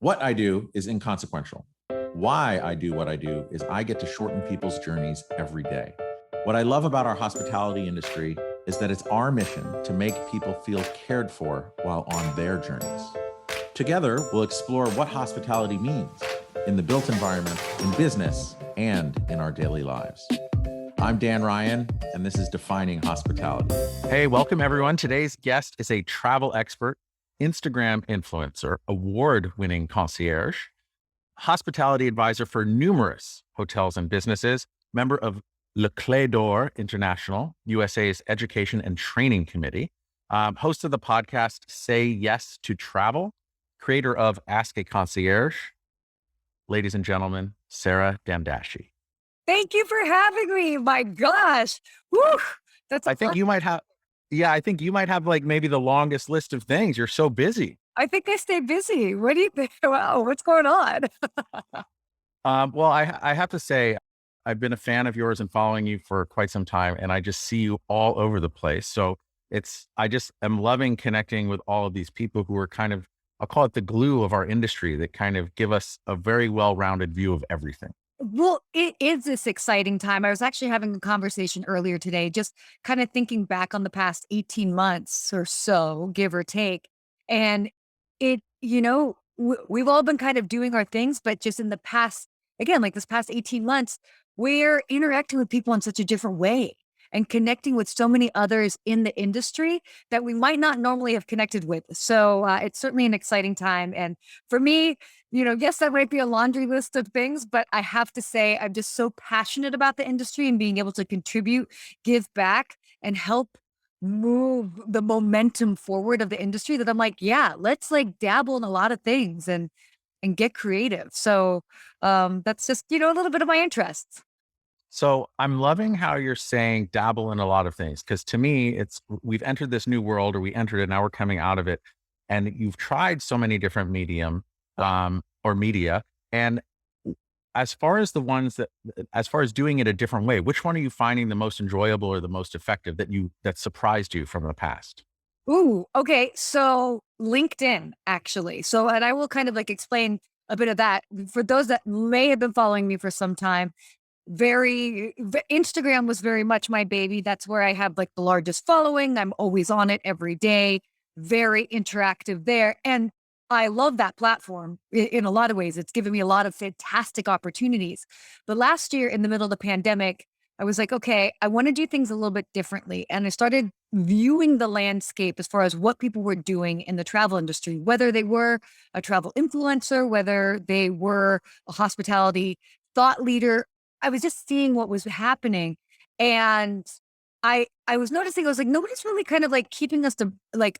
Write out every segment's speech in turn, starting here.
What I do is inconsequential. Why I do what I do is I get to shorten people's journeys every day. What I love about our hospitality industry is that it's our mission to make people feel cared for while on their journeys. Together, we'll explore what hospitality means in the built environment, in business, and in our daily lives. I'm Dan Ryan, and this is Defining Hospitality. Hey, welcome everyone. Today's guest is a travel expert, Instagram influencer, award-winning concierge, hospitality advisor for numerous hotels and businesses, member of Le Clé d'Or International, USA's Education and Training Committee, host of the podcast Say Yes to Travel, creator of AskAConcierge. Ladies and gentlemen, Sarah Dandashy. Thank you for having me. My gosh. Woo, I think you might have like maybe the longest list of things. You're so busy. I think I stay busy. What do you think? Wow, what's going on? Well, I have to say, I've been a fan of yours and following you for quite some time, and I just see you all over the place. So I just am loving connecting with all of these people who are kind of, I'll call it the glue of our industry that kind of give us a very well-rounded view of everything. Well, it is this exciting time. I was actually having a conversation earlier today, just kind of thinking back on the past 18 months or so, give or take. And we've all been kind of doing our things, but just in the past, again, like this past 18 months, we're interacting with people in such a different way and connecting with so many others in the industry that we might not normally have connected with. So it's certainly an exciting time. And for me, yes, that might be a laundry list of things, but I have to say, I'm just so passionate about the industry and being able to contribute, give back, and help move the momentum forward of the industry that I'm like, yeah, let's like dabble in a lot of things and get creative. So that's just, a little bit of my interests. So I'm loving how you're saying dabble in a lot of things. Cause to me, we've entered this new world, or we entered it, now we're coming out of it. And you've tried so many different or media. And as far as doing it a different way, which one are you finding the most enjoyable or the most effective that surprised you from the past? Ooh, okay. So LinkedIn, actually. And I will kind of like explain a bit of that for those that may have been following me for some time. Instagram was very much my baby. That's where I have like the largest following. I'm always on it every day, very interactive there. And I love that platform in a lot of ways. It's given me a lot of fantastic opportunities. But last year in the middle of the pandemic, I was like, okay, I want to do things a little bit differently. And I started viewing the landscape as far as what people were doing in the travel industry, whether they were a travel influencer, whether they were a hospitality thought leader. I was just seeing what was happening. And I was noticing, I was like, nobody's really kind of like keeping us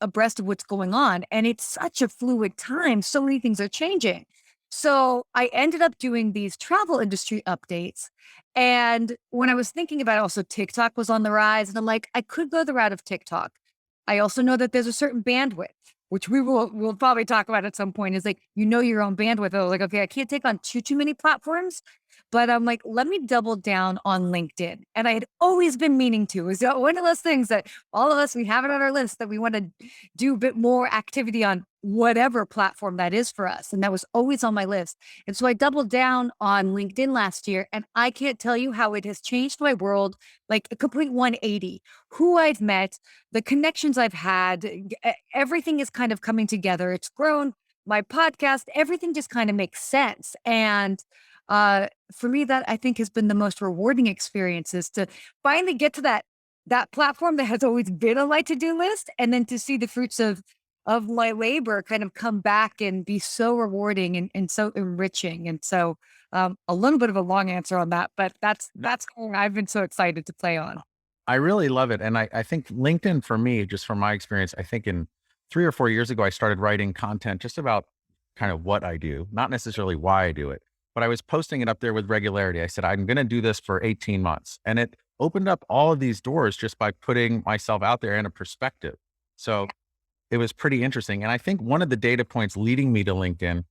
abreast of what's going on. And it's such a fluid time. So many things are changing. So I ended up doing these travel industry updates. And when I was thinking about it, also TikTok was on the rise. And I'm like, I could go the route of TikTok. I also know that there's a certain bandwidth, which we'll probably talk about at some point, is like, your own bandwidth. I was like, okay, I can't take on too many platforms. But I'm like, let me double down on LinkedIn. And I had always been meaning to. It's one of those things that all of us, we have it on our list that we want to do a bit more activity on whatever platform that is for us. And that was always on my list. And so I doubled down on LinkedIn last year. And I can't tell you how it has changed my world, like a complete 180. Who I've met, the connections I've had, everything is kind of coming together. It's grown. My podcast, everything just kind of makes sense. And for me, that I think has been the most rewarding experiences to finally get to that platform that has always been on my to-do list, and then to see the fruits of my labor kind of come back and be so rewarding and so enriching. And so a little bit of a long answer on that, but that's what I've been so excited to play on. I really love it. And I think LinkedIn, for me, just from my experience, I think in 3 or 4 years ago, I started writing content just about kind of what I do, not necessarily why I do it. But I was posting it up there with regularity. I said, I'm going to do this for 18 months. And it opened up all of these doors just by putting myself out there in a perspective. So it was pretty interesting. And I think one of the data points leading me to LinkedIn,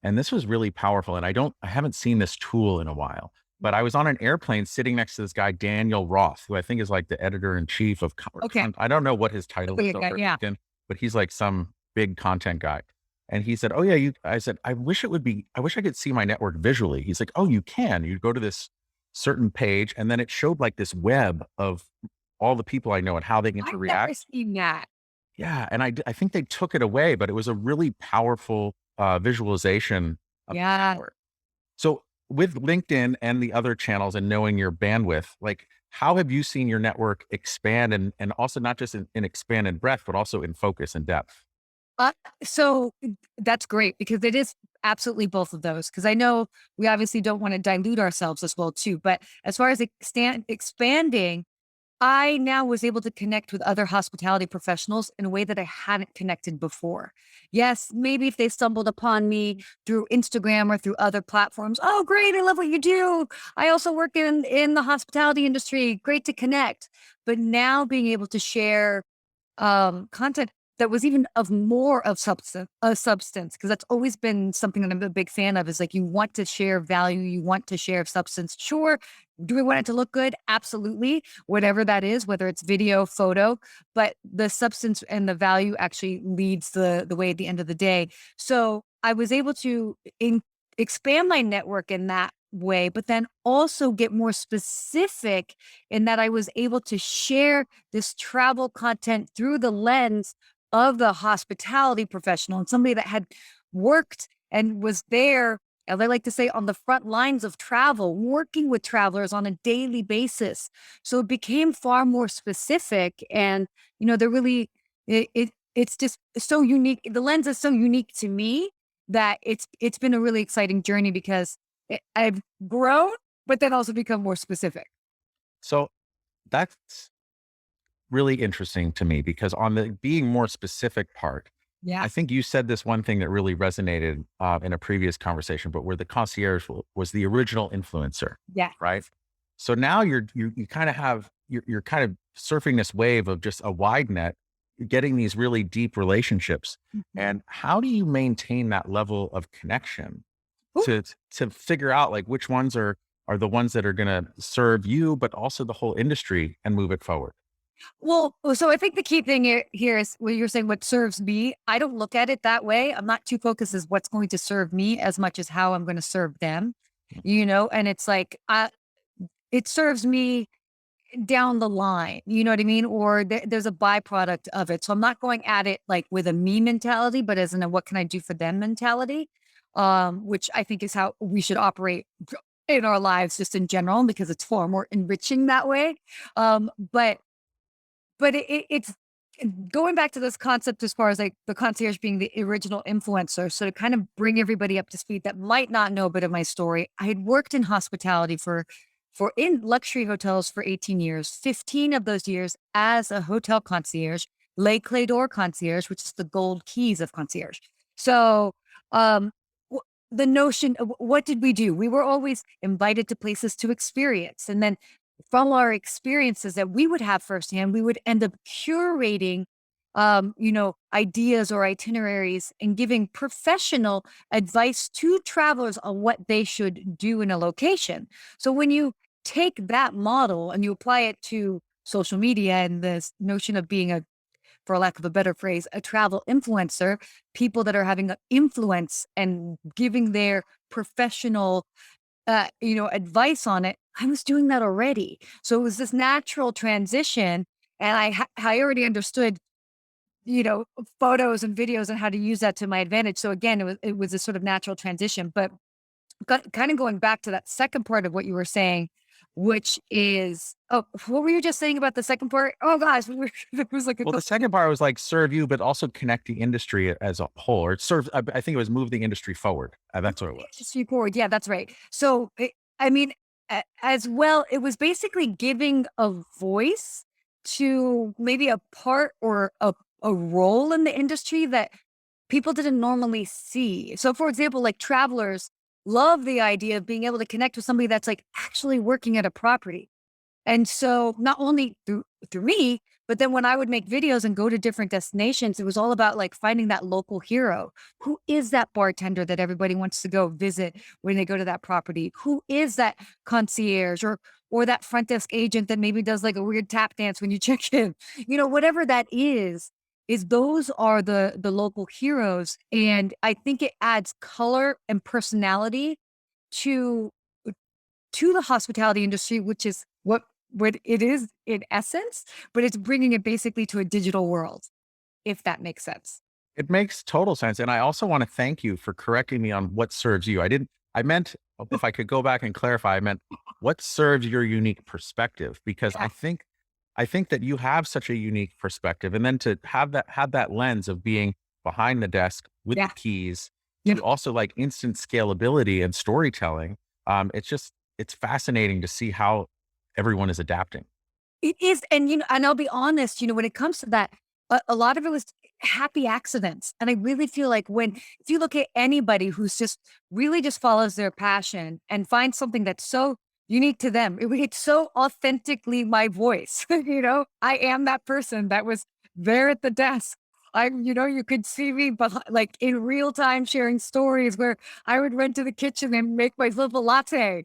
and this was really powerful, and I haven't seen this tool in a while, but I was on an airplane sitting next to this guy, Daniel Roth, who I think is like the editor-in-chief of, Okay. I don't know what his title is, Yeah. but he's like some big content guy. And he said, "Oh yeah, I said, I wish I could see my network visually." He's like, "Oh, you can. You go to this certain page and then it showed like this web of all the people I know and how they I've never interact." seen that. Yeah. And I think they took it away, but it was a really powerful visualization of the Yeah. network. So with LinkedIn and the other channels and knowing your bandwidth, like how have you seen your network expand and also not just in expand in breadth, but also in focus and depth? Uh, so that's great because it is absolutely both of those. Because I know we obviously don't want to dilute ourselves as well too. But as far as expanding, I now was able to connect with other hospitality professionals in a way that I hadn't connected before. Yes, maybe if they stumbled upon me through Instagram or through other platforms, oh great, I love what you do. I also work in the hospitality industry. Great to connect. But now being able to share content that was even of more of substance, because that's always been something that I'm a big fan of, is like you want to share value, you want to share substance. Sure, do we want it to look good? Absolutely. Whatever that is, whether it's video, photo, but the substance and the value actually leads the way at the end of the day. So I was able to expand my network in that way, but then also get more specific in that I was able to share this travel content through the lens of the hospitality professional and somebody that had worked and was there, as I like to say, on the front lines of travel, working with travelers on a daily basis. So it became far more specific. And, they're really, it's just so unique. The lens is so unique to me that it's been a really exciting journey because I've grown, but then also become more specific. So that's really interesting to me because on the being more specific part, Yeah. I think you said this one thing that really resonated in a previous conversation, but where the concierge was the original influencer, Yeah. right? So now you kind of have you're kind of surfing this wave of just a wide net, getting these really deep relationships. Mhm. And how do you maintain that level of connection Ooh. to figure out like which ones are the ones that are going to serve you, but also the whole industry and move it forward? So I think the key thing here is when you're saying what serves me. I don't look at it that way. I'm not too focused as what's going to serve me as much as how I'm going to serve them. And it's like it serves me down the line. You know what I mean? Or there's a byproduct of it. So I'm not going at it like with a me mentality, but as in a what can I do for them mentality, which I think is how we should operate in our lives just in general because it's far more enriching that way. Um, but it's going back to this concept as far as like the concierge being the original influencer. So to kind of bring everybody up to speed that might not know a bit of my story, I had worked in hospitality for in luxury hotels for 18 years, 15 of those years as a hotel concierge, Le Clé d'Or concierge, which is the gold keys of concierge. So um w- the notion of what did we do? We were always invited to places to experience. And then from our experiences that we would have firsthand, we would end up curating, ideas or itineraries and giving professional advice to travelers on what they should do in a location. So when you take that model and you apply it to social media and this notion of being for lack of a better phrase, a travel influencer, people that are having an influence and giving their professional advice on it, I was doing that already. So it was this natural transition. And I already understood, photos and videos and how to use that to my advantage. So again, it was a sort of natural transition. But kind of going back to that second part of what you were saying, which is, oh, what were you just saying about the second part? Oh gosh, it was like a Well, the second part was like serve you, but also connect the industry as a whole, or serve. I think it was move the industry forward. That's what it was. straightforward. Yeah, that's right. So, I mean, as well, it was basically giving a voice to maybe a part or a role in the industry that people didn't normally see. So, for example, like travelers love the idea of being able to connect with somebody that's like actually working at a property. And so not only through me, but then when I would make videos and go to different destinations, it was all about like finding that local hero. Who is that bartender that everybody wants to go visit when they go to that property? Who is that concierge or that front desk agent that maybe does like a weird tap dance when you check in? Whatever that is, is those are the local heroes. And I think it adds color and personality to the hospitality industry, which is what it is in essence, but it's bringing it basically to a digital world, if that makes sense. It makes total sense. And I also want to thank you for correcting me on what serves you. I meant, if I could go back and clarify, I meant what serves your unique perspective, because Yeah. I think that you have such a unique perspective. And then to have that lens of being behind the desk with Yeah. the keys Yeah. to also like instant scalability and storytelling. It's fascinating to see how everyone is adapting. It is, and, and I'll be honest, when it comes to that, a lot of it was happy accidents, and I really feel like if you look at anybody who's just really just follows their passion and finds something that's so unique to them, it's so authentically my voice, I am that person that was there at the desk. You could see me like in real time sharing stories where I would run to the kitchen and make myself a latte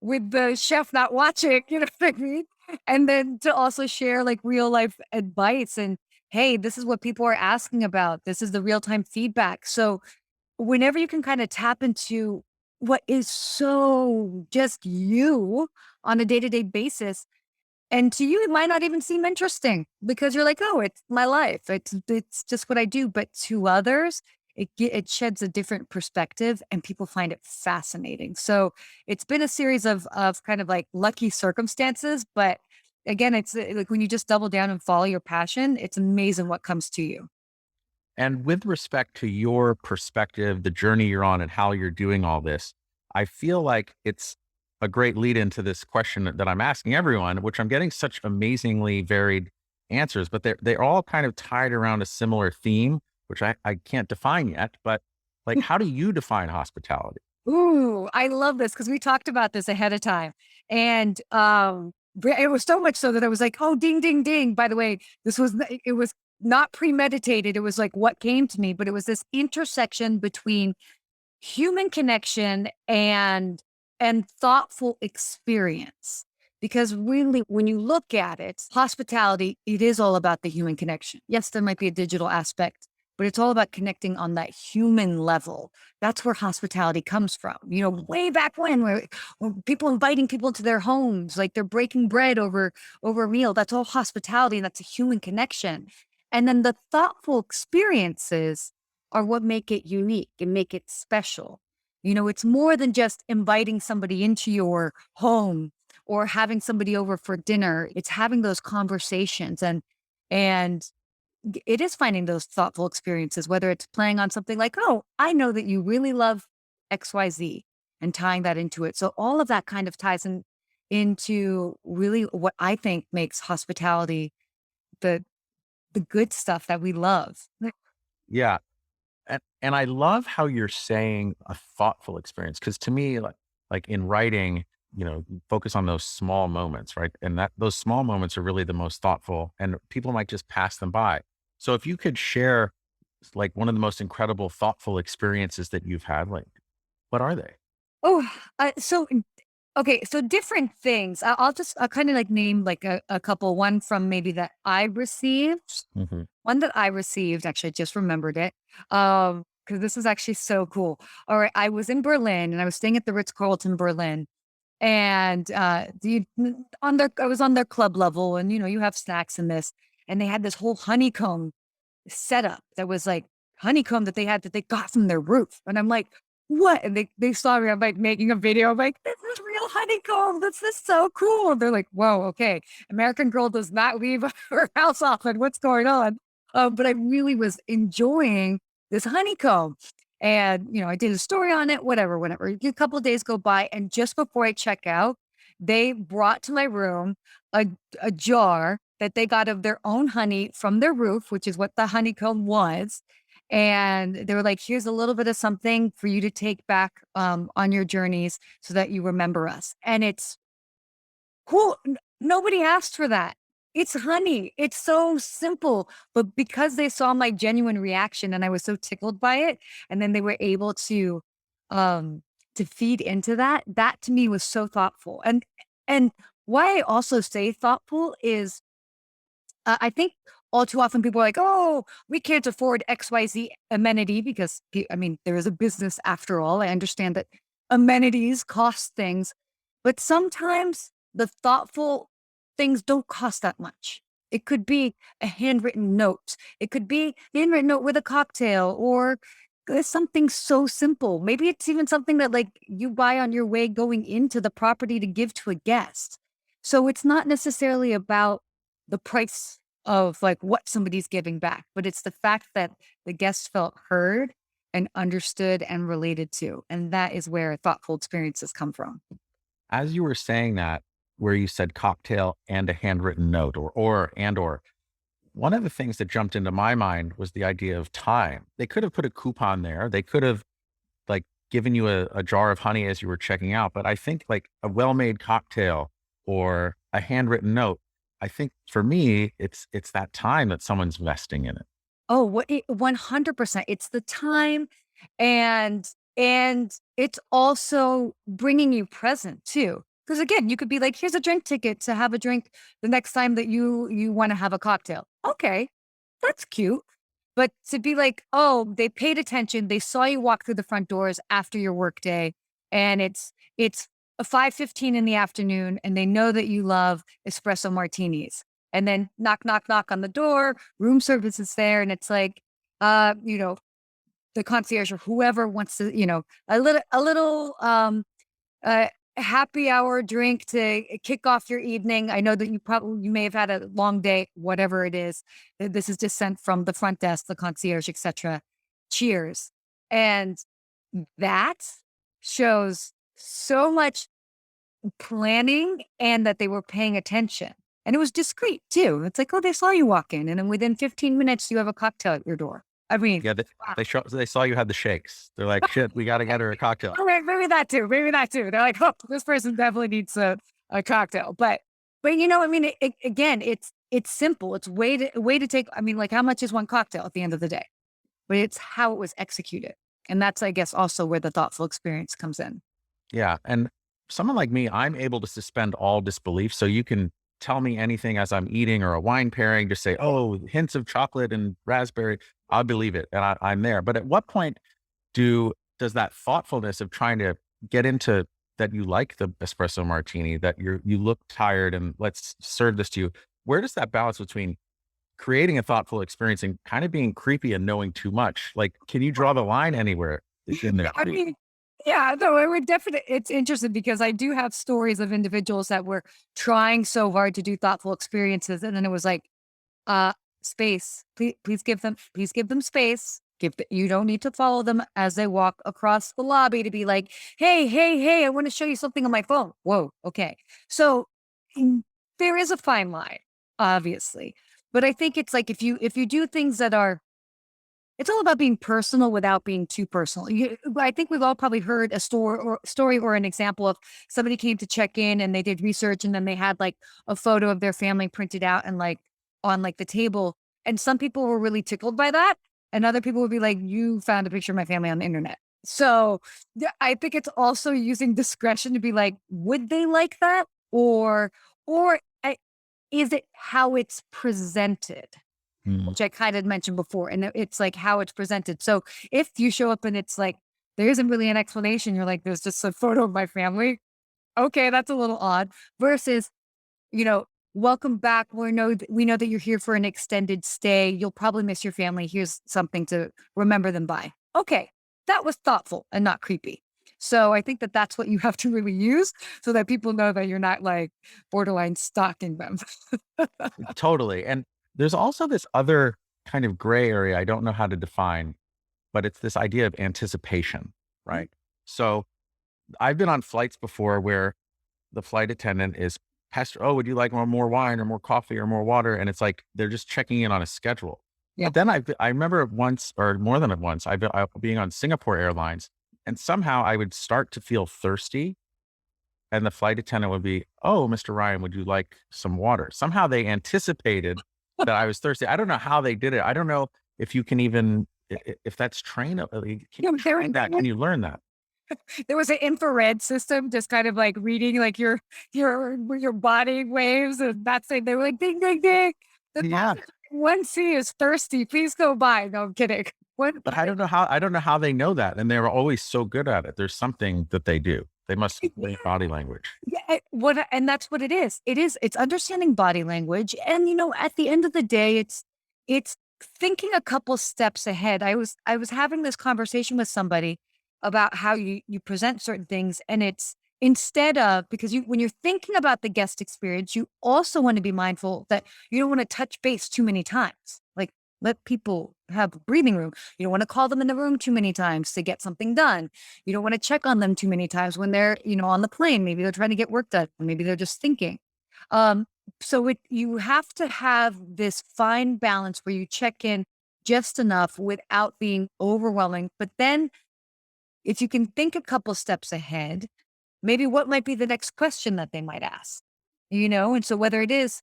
with the chef not watching, you know what I mean? And then to also share like real life advice and, hey, this is what people are asking about. This is the real time feedback. So whenever you can kind of tap into what is so just you on a day to day basis, and to you, it might not even seem interesting because you're like, "Oh, it's my life. It's just what I do." But to others, it sheds a different perspective, and people find it fascinating. So it's been a series of kind of like lucky circumstances, but again, it's like when you just double down and follow your passion, it's amazing what comes to you. And with respect to your perspective, the journey you're on and how you're doing all this, I feel like it's a great lead into this question that I'm asking everyone, which I'm getting such amazingly varied answers, but they're all kind of tied around a similar theme, which I can't define yet. But like, how do you define hospitality? Ooh, I love this because we talked about this ahead of time. And it was so much so that I was like, oh, ding, ding, ding. By the way, it was not premeditated. It was like what came to me, but it was this intersection between human connection and thoughtful experience. Because really, when you look at it, hospitality, it is all about the human connection. Yes, there might be a digital aspect, but it's all about connecting on that human level. That's where hospitality comes from. Way back where people inviting people to their homes, like they're breaking bread over a meal. That's all hospitality, and that's a human connection. And then the thoughtful experiences are what make it unique and make it special. It's more than just inviting somebody into your home or having somebody over for dinner. It's having those conversations and it is finding those thoughtful experiences, whether it's playing on something like, oh, I know that you really love XYZ and tying that into it. So all of that kind of ties into really what I think makes hospitality the the good stuff that we love. Yeah. And I love how you're saying a thoughtful experience, because to me, like in writing, focus on those small moments, right? And that those small moments are really the most thoughtful, and people might just pass them by. So if you could share like one of the most incredible thoughtful experiences that you've had, like what are they? Oh, okay, so different things. I'll kind of like name like a couple. One from maybe that I received. Hmm. One that I received, actually, I just remembered it. Because this is actually so cool. All right, I was in Berlin and I was staying at the Ritz Carlton Berlin, and I was on their club level, and you have snacks in this, and they had this whole honeycomb setup that was like honeycomb that they got from their roof. And I'm like, what? And they saw me, I'm like making a video. I'm like, this is real honeycomb. This is so cool. And they're like, whoa, okay. American girl does not leave her house often. What's going on? But I really was enjoying this honeycomb. And, I did a story on it, whatever. A couple of days go by. And just before I check out, they brought to my room a, a jar that they got of their own honey from their roof, which is what the honeycomb was. And they were like, here's a little bit of something for you to take back on your journeys so that you remember us. And it's cool. Nobody asked for that. It's honey. It's so simple. But because they saw my genuine reaction and I was so tickled by it, and then they were able um to feed into that, that to me was so thoughtful. And why I also say thoughtful is I think all too often people are like, oh, we can't afford XYZ amenity because, I mean, there is a business after all. I understand that amenities cost things, but sometimes the thoughtful things don't cost that much. It could be a handwritten note. It could be a handwritten note with a cocktail or something so simple. Maybe it's even something that like you buy on your way going into the property to give to a guest. So it's not necessarily about the price of like what somebody's giving back, but it's the fact that the guest felt heard and understood and related to. And that is where thoughtful experiences come from. As you were saying that, where you said cocktail and a handwritten note or one of the things that jumped into my mind was the idea of time. They could have put a coupon there. They could have like given you a jar of honey as you were checking out. But I think like a well-made cocktail or a handwritten note, I think for me, it's that time that someone's investing in it. Oh, 100%. It's the time and it's also bringing you present too. Because again, you could be like, here's a drink ticket to have a drink the next time that you want to have a cocktail. Okay, that's cute. But to be like, oh, they paid attention, they saw you walk through the front doors after your workday, and it's a 5:15 in the afternoon, and they know that you love espresso martinis. And then knock, knock, knock on the door, room service is there, and it's like, you know, the concierge or whoever wants to, a happy hour drink to kick off your evening. I know that you may have had a long day, whatever it is. This is just sent from the front desk, the concierge, etc. Cheers. And that shows so much planning and that they were paying attention. And it was discreet too. It's like, oh, they saw you walk in, and then within 15 minutes, you have a cocktail at your door. I mean, Yeah, wow. they saw you had the shakes. They're like, shit, we got to get her a cocktail. Oh, maybe that too. Maybe that too. They're like, oh, this person definitely needs a cocktail. But I mean, again, it's simple. It's way to take. I mean, like, how much is one cocktail at the end of the day? But it's how it was executed, and that's, I guess, also where the thoughtful experience comes in. Yeah. And someone like me, I'm able to suspend all disbelief. So you can tell me anything as I'm eating or a wine pairing, just say, oh, hints of chocolate and raspberry. I'll believe it. And I'm there. But at what point does that thoughtfulness of trying to get into that you like the espresso martini, that you look tired and let's serve this to you. Where does that balance between creating a thoughtful experience and kind of being creepy and knowing too much? Like, can you draw the line anywhere in there? I mean, yeah, no, it would definitely. It's interesting because I do have stories of individuals that were trying so hard to do thoughtful experiences, and then it was like, uh, space. Please give them space. You don't need to follow them as they walk across the lobby to be like, hey, I want to show you something on my phone. Whoa, okay. So mm, there is a fine line, obviously, but I think it's like if you do things that are it's all about being personal without being too personal. I think we've all probably heard a story or an example of somebody came to check in and they did research and then they had like a photo of their family printed out and like on like the table. And some people were really tickled by that. And other people would be like, you found a picture of my family on the internet. So I think it's also using discretion to be like, would they like that? Or is it how it's presented? Mm. Which I kind of mentioned before. And it's like how it's presented. So if you show up and it's like, there isn't really an explanation, you're like, there's just a photo of my family. Okay, that's a little odd. Versus, welcome back. We know that you're here for an extended stay. You'll probably miss your family. Here's something to remember them by. Okay, that was thoughtful and not creepy. So I think that that's what you have to really use so that people know that you're not like borderline stalking them. Totally. And there's also this other kind of gray area I don't know how to define, but it's this idea of anticipation, right? So I've been on flights before where the flight attendant is pester, oh, would you like more wine or more coffee or more water? And it's like they're just checking in on a schedule. Yeah. But then I remember once or more than once, being on Singapore Airlines, and somehow I would start to feel thirsty. And the flight attendant would be, oh, Mr. Ryan, would you like some water? Somehow they anticipated that I was thirsty. I don't know how they did it. I don't know if you can even, if that's can Yeah, you train that? Can you learn that? there was an infrared system just kind of like reading like your body waves and that's it. They were like ding ding ding. The Yeah. 1C is thirsty. Please go by. No, I'm kidding. What? But I don't know how they know that, and they're always so good at it. There's something that they do. They must read body language. Yeah, and that's what it is. It's understanding body language. And at the end of the day, it's thinking a couple steps ahead. I was having this conversation with somebody about how you present certain things. And it's instead of, because when you're thinking about the guest experience, you also want to be mindful that you don't want to touch base too many times. Like, let people have breathing room. You don't want to call them in the room too many times to get something done. You don't want to check on them too many times when they're, on the plane. Maybe they're trying to get work done. Maybe they're just thinking. Um, so you have to have this fine balance where you check in just enough without being overwhelming. But then if you can think a couple steps ahead, maybe what might be the next question that they might ask, And so whether it is,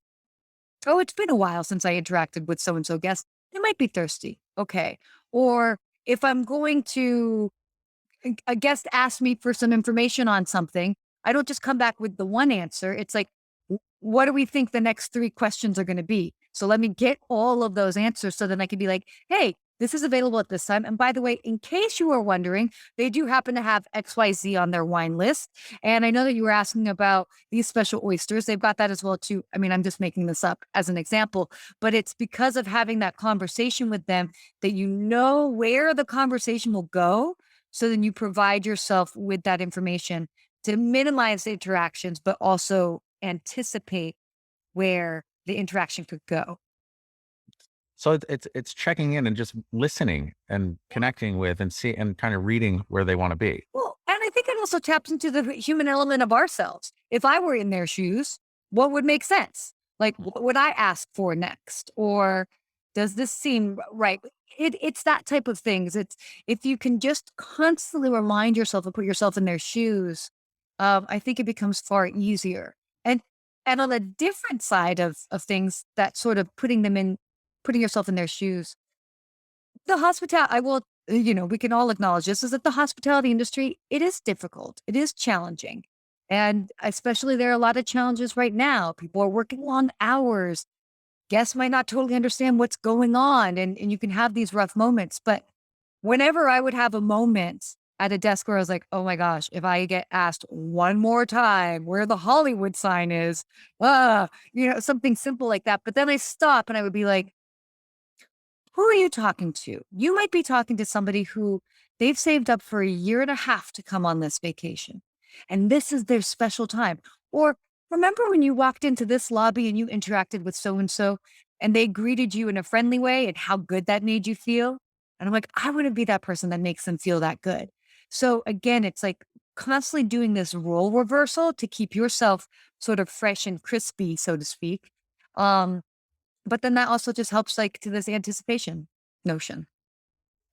oh, it's been a while since I interacted with so and so guest, they might be thirsty. Okay. Or if I'm going to a guest asks me for some information on something, I don't just come back with the one answer. It's like, what do we think the next three questions are going to be? So let me get all of those answers so then I can be like, hey, this is available at this time. And by the way, in case you were wondering, they do happen to have XYZ on their wine list. And I know that you were asking about these special oysters. They've got that as well, too. I mean, I'm just making this up as an example, but it's because of having that conversation with them that you know where the conversation will go. So then you provide yourself with that information to minimize the interactions, but also anticipate where the interaction could go. So it's checking in and just listening and connecting with and see and kind of reading where they want to be. Well, and I think it also taps into the human element of ourselves. If I were in their shoes, what would make sense? Like, what would I ask for next? Or does this seem right? It's that type of things. It's if you can just constantly remind yourself and put yourself in their shoes, I think it becomes far easier. And and on a different side of things, that sort of putting yourself in their shoes, the hospital I will we can all acknowledge this, is that the hospitality industry, it is difficult. It is challenging. And especially there are a lot of challenges right now. People are working long hours. Guests might not totally understand what's going on. And you can have these rough moments. But whenever I would have a moment at a desk where I was like, oh my gosh, if I get asked one more time where the Hollywood sign is, something simple like that. But then I stop and I would be like, who are you talking to? You might be talking to somebody who they've saved up for a year and a half to come on this vacation. And this is their special time. Or remember when you walked into this lobby and you interacted with so and so and they greeted you in a friendly way and how good that made you feel? And I'm like, I want to be that person that makes them feel that good. So again, it's like constantly doing this role reversal to keep yourself sort of fresh and crispy, so to speak. Um, but then that also just helps like to this anticipation notion.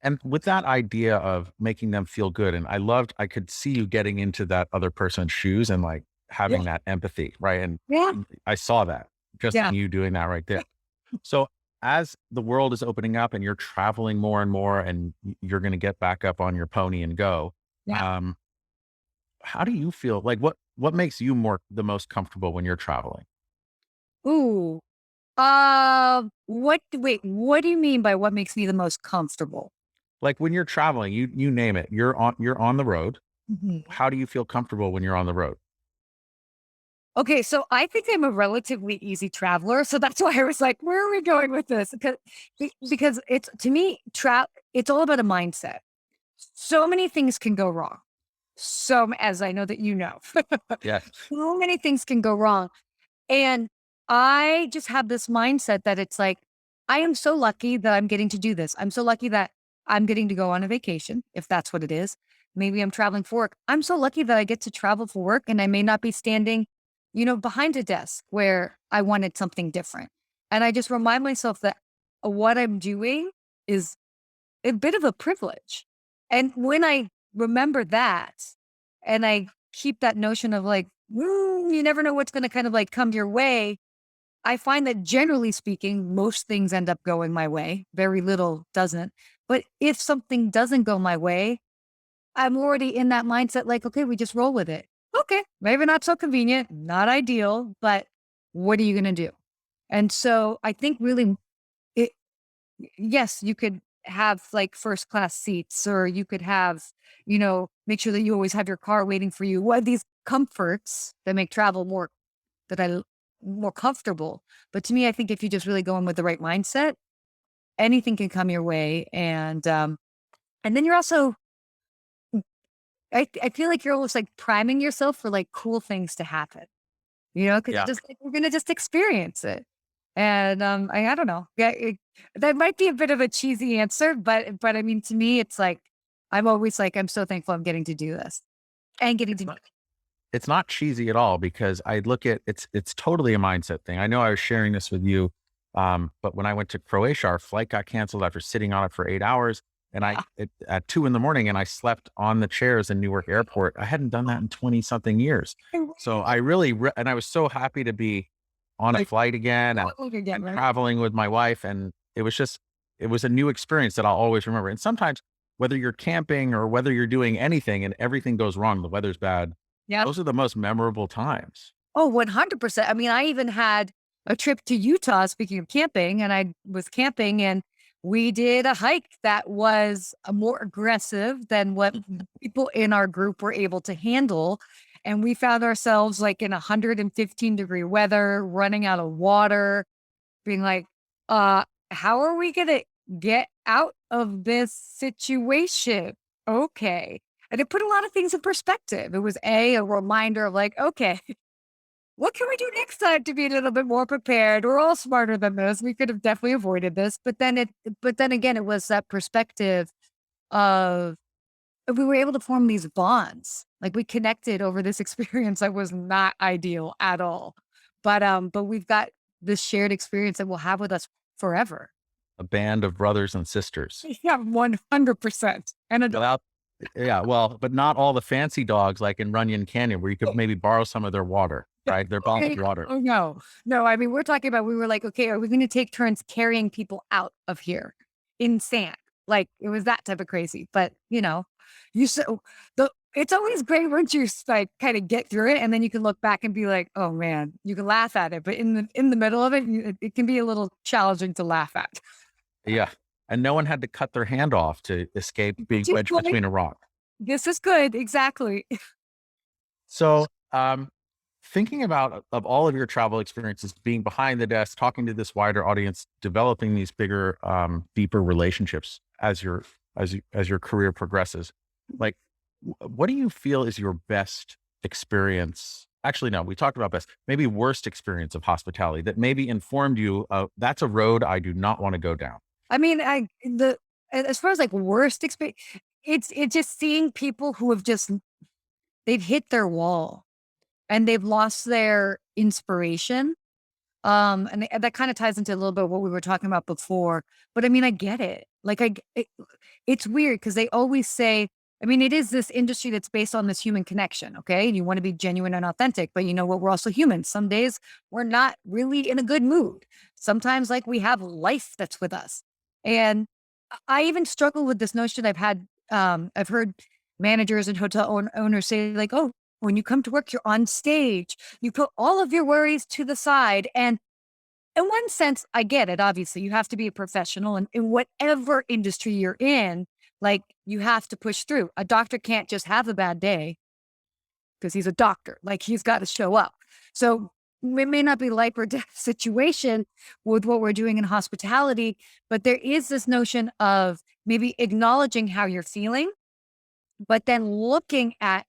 And with that idea of making them feel good, and I could see you getting into that other person's shoes and like Yeah. having that empathy, right? And Yeah. I saw that just Yeah. in you doing that right there. So as the world is opening up and you're traveling more and more and you're going to get back up on your pony and go, Yeah. um, how do you feel? Like what makes you the most comfortable when you're traveling? Ooh. What do you mean by what makes me the most comfortable? Like when you're traveling, you name it, you're on the road. Mhm. How do you feel comfortable when you're on the road? Okay, so I think I'm a relatively easy traveler, so that's why I was like, "Where are we going with this?" Because it's to me, it's all about a mindset. So many things can go wrong. As I know that you know, Yes. so many things can go wrong. And I just have this mindset that it's like, I am so lucky that I'm getting to do this. I'm so lucky that I'm getting to go on a vacation, if that's what it is. Maybe I'm traveling for work. I'm so lucky that I get to travel for work and I may not be standing, behind a desk where I wanted something different. And I just remind myself that what I'm doing is a bit of a privilege. And when I remember that and I keep that notion of like, you never know what's going to kind of like come your way, I find that generally speaking, most things end up going my way. Very little doesn't. But if something doesn't go my way, I'm already in that mindset like, okay, we just roll with it. Okay, maybe not so convenient, not ideal, but what are you going to do? And so I think really yes, you could have like first class seats, or you could have, make sure that you always have your car waiting for you. What these comforts that make travel that I more comfortable. But to me, I think if you just really go in with the right mindset, anything can come your way. And then you're also, I feel like you're almost like priming yourself for like cool things to happen, because you're Yeah. just like, we're going to just experience it. And I don't know. Yeah, that might be a bit of a cheesy answer, but I mean, to me, it's like, I'm always like, I'm so thankful I'm getting to do this and getting It's to, not it's not cheesy at all because I look at it's totally a mindset thing. I know I was sharing this with you, but when I went to Croatia, our flight got canceled after sitting on it for 8 hours, and at 2 in the morning, and I slept on the chairs in Newark Airport. I hadn't done that in 20 something years, so I really and I was so happy to be on a like, flight again again, and right? traveling with my wife, and it was a new experience that I'll always remember. And sometimes whether you're camping or whether you're doing anything and everything goes wrong, the weather's bad, Yeah. those are the most memorable times. Oh, 100%. I mean, I even had a trip to Utah, speaking of camping, and I was camping and we did a hike that was more aggressive than what people in our group were able to handle. And we found ourselves like in 115-degree weather, running out of water, being like, how are we going to get out of this situation? Okay. And it put a lot of things in perspective. It was a reminder of like, okay, what can we do next time to be a little bit more prepared? We're all smarter than this. We could have definitely avoided this. But then again, it was that perspective of we were able to form these bonds. Like we connected over this experience that was not ideal at all. But we've got this shared experience that we'll have with us forever. A band of brothers and sisters. Yeah, 100%. And a dog. Without Yeah, well, but not all the fancy dogs like in Runyon Canyon where you could maybe borrow some of their water, right? Their bottled water. Oh no. No, I mean, we're talking about we were like, okay, are we gonna take turns carrying people out of here in sand? Like it was that type of crazy. But you so the it's always great once you like kind of get through it and then you can look back and be like, oh man, you can laugh at it. But in the middle of it, it can be a little challenging to laugh at. Yeah. And no one had to cut their hand off to escape being Just wedged like, between a rock. this is good. Exactly. So, thinking about of all of your travel experiences, being behind the desk, talking to this wider audience, developing these bigger, deeper relationships as your career progresses, like, what do you feel is your best experience? Actually, no, we talked about best, maybe worst experience of hospitality that maybe informed you of that's a road I do not want to go down. I mean, as far as like worst experience, it's just seeing people who have just they've hit their wall and they've lost their inspiration. And that kind of ties into a little bit what we were talking about before. But I mean, I get it. Like it's weird because they always say, I mean, it is this industry that's based on this human connection. Okay. And you want to be genuine and authentic, but you know what? We're also humans. Some days we're not really in a good mood. Sometimes like we have life that's with us. And I even struggle with this notion I've heard managers and hotel owners say like, oh, when you come to work, you're on stage. You put all of your worries to the side. And in one sense, I get it. Obviously, you have to be a professional and in whatever industry you're in, like you have to push through. A doctor can't just have a bad day because he's a doctor. Like he's got to show up. So it may not be life or death situation with what we're doing in hospitality, but there is this notion of maybe acknowledging how you're feeling, but then looking at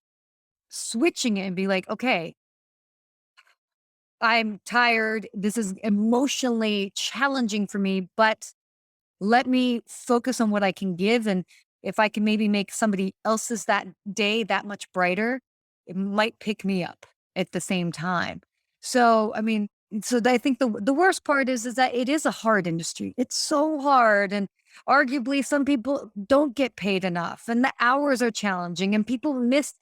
switching it and be like, okay, I'm tired. This is emotionally challenging for me, but let me focus on what I can give. And if I can maybe make somebody else's that day that much brighter, it might pick me up at the same time. So, I mean, I think the worst part is that it is a hard industry. It's so hard. And arguably some people don't get paid enough and the hours are challenging and people miss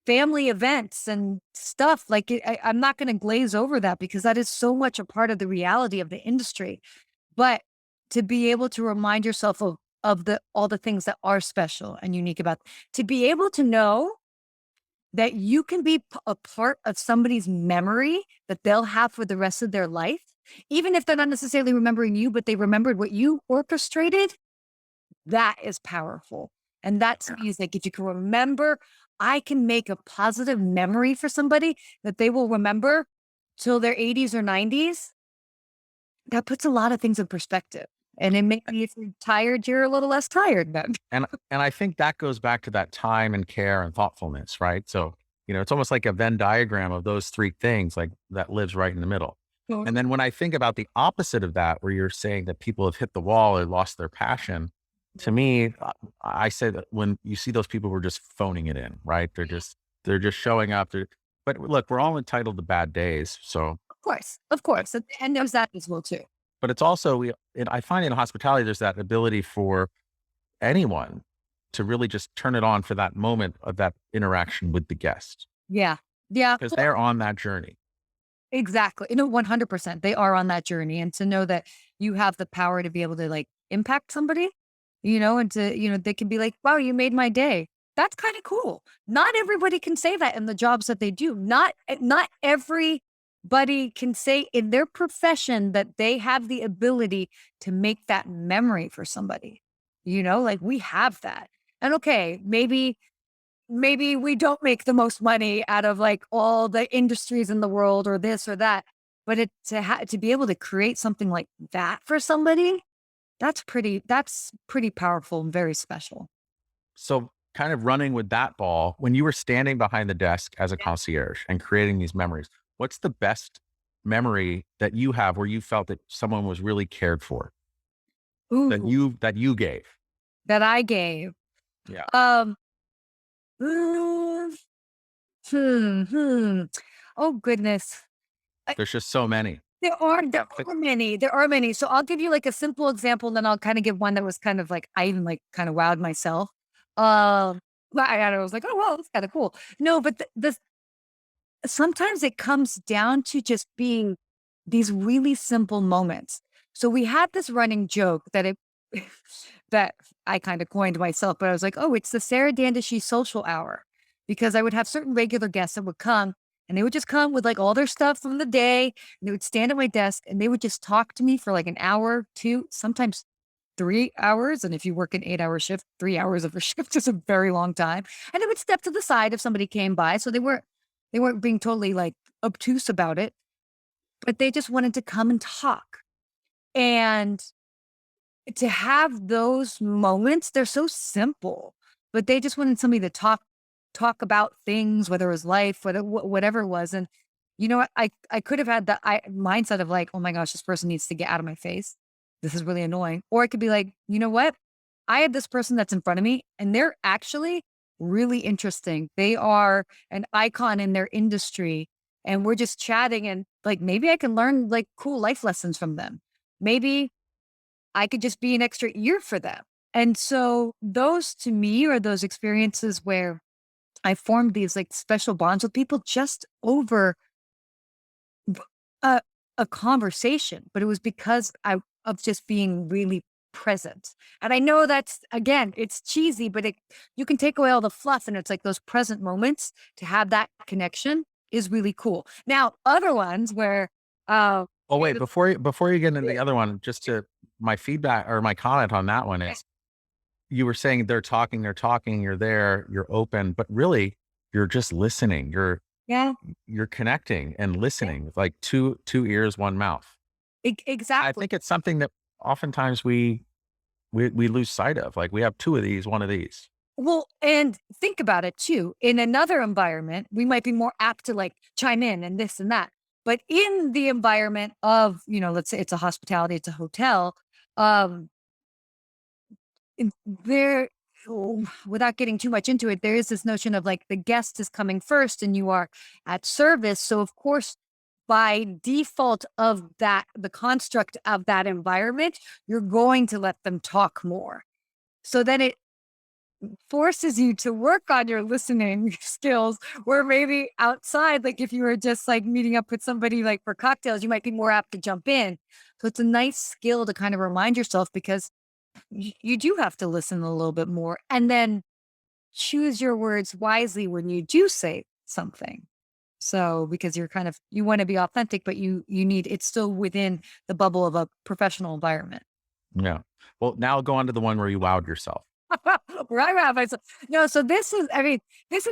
family events and stuff. Like I'm not going to glaze over that because that is so much a part of the reality of the industry. But to be able to remind yourself of the all the things that are special and unique about to be able to know that you can be a part of somebody's memory that they'll have for the rest of their life Even if they're not necessarily remembering you, but they remembered what you orchestrated, that is powerful. And that's music. If you can remember, I can make a positive memory for somebody that they will remember till their 80s or 90s. That puts a lot of things in perspective. And it makes me, if you're tired, you're a little less tired then. And I think that goes back to that time and care and thoughtfulness, right? So, it's almost like a Venn diagram of those three things, like that lives right in the middle. And then when I think about the opposite of that, where you're saying that people have hit the wall or lost their passion, to me, I say that when you see those people who are just phoning it in, right? They're just showing up. But look, we're all entitled to bad days. So, Of course. And there's that as well too. but it's also, I find in hospitality, there's that ability for anyone to really just turn it on for that moment of that interaction with the guest Yeah. Yeah. because they're on that journey. Exactly. 100%. They are on that journey. And to know that you have the power to be able to like impact somebody, and to, they can be like, wow, you made my day. That's kind of cool. Not everybody can say that in the jobs that they do. Not everybody can say in their profession that they have the ability to make that memory for somebody. Like we have that. And okay, maybe we don't make the most money out of like all the industries in the world or this or that, but to be able to create something like that for somebody, that's pretty powerful and very special. So, kind of running with that ball, when you were standing behind the desk as a concierge and creating these memories, what's the best memory that you have where you felt that someone was really cared for that Ooh, you gave? that I gave. Yeah. Um, mm, hmm. Oh goodness. I, There's just so many. there But are many. There are many. So I'll give you like a simple example, and then I'll kind of give one that was kind of like I even like kind of wowed myself. Well, I was like, oh well, that's kind of cool. No, but the sometimes it comes down to just being these really simple moments. So we had this running joke that it that I kind of coined myself, but I was like, oh, it's the Sarah Dandashy social hour. Because I would have certain regular guests that would come and they would just come with like all their stuff from the day and they would stand at my desk and they would just talk to me for like an hour, two, sometimes 3 hours. And if you work an 8-hour shift, 3 hours of a shift is a very long time. And they would step to the side if somebody came by. So they weren't being totally like obtuse about it, but they just wanted to come and talk. And to have those moments, they're so simple, but they just wanted somebody to talk about things, whether it was life, whatever it was. And what? I could have had the mindset of like, oh my gosh, this person needs to get out of my face. This is really annoying. Or I could be like, you know what? I have this person that's in front of me, and they're actually really interesting. They are an icon in their industry, and we're just chatting, and like maybe I can learn like cool life lessons from them. Maybe I could just be an extra ear for them. And so those to me are those experiences where I formed these like special bonds with people just over b- a, a conversation, but it was because of just being really present. And I know that's again, it's cheesy, but you can take away all the fluff and it's like those present moments to have that connection is really cool. Now, other ones where uh Oh, wait, before you get into the other one, just to my feedback or my comment on that one is you were saying they're talking, you're there, you're open, but really you're just listening. yeah, You're connecting and listening with like two ears, one mouth. I exactly. think it's something that oftentimes we lose sight of. Like we have two of these, one of these. Well, and think about it too. In another environment, we might be more apt to like chime in and this and that. But in the environment of, let's say it's a hospitality, it's a hotel, um, there, without getting too much into it, there is this notion of like the guest is coming first and you are at service. So, of course, by default of that, the construct of that environment, you're going to let them talk more. So then it forces you to work on your listening skills where maybe outside, like if you were just like meeting up with somebody like for cocktails, you might be more apt to jump in. So it's a nice skill to kind of remind yourself because you do have to listen a little bit more and then choose your words wisely when you do say something. So because you want to be authentic, but you need it's still within the bubble of a professional environment. Yeah. Well, now go on to the one where you wowed yourself. Where I have myself. No, so this is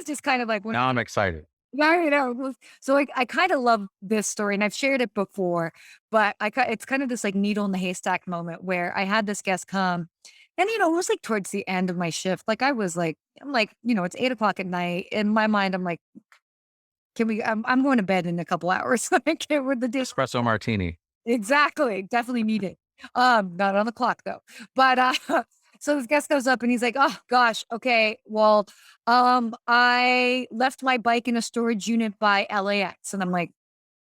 just kind of like when Now I'm excited. I know. So I kind of love this story, and I've shared it before, but it's kind of this like needle in the haystack moment where I had this guest come, and it was like towards the end of my shift. Like I'm like, it's 8 o'clock at night. In my mind, I'm like, can we? I'm going to bed in a couple hours. I can't with the dish. Espresso martini. Exactly, definitely need it. Not on the clock though. But so this guest goes up and he's like, "Oh gosh, okay, well, I left my bike in a storage unit by LAX," and I'm like,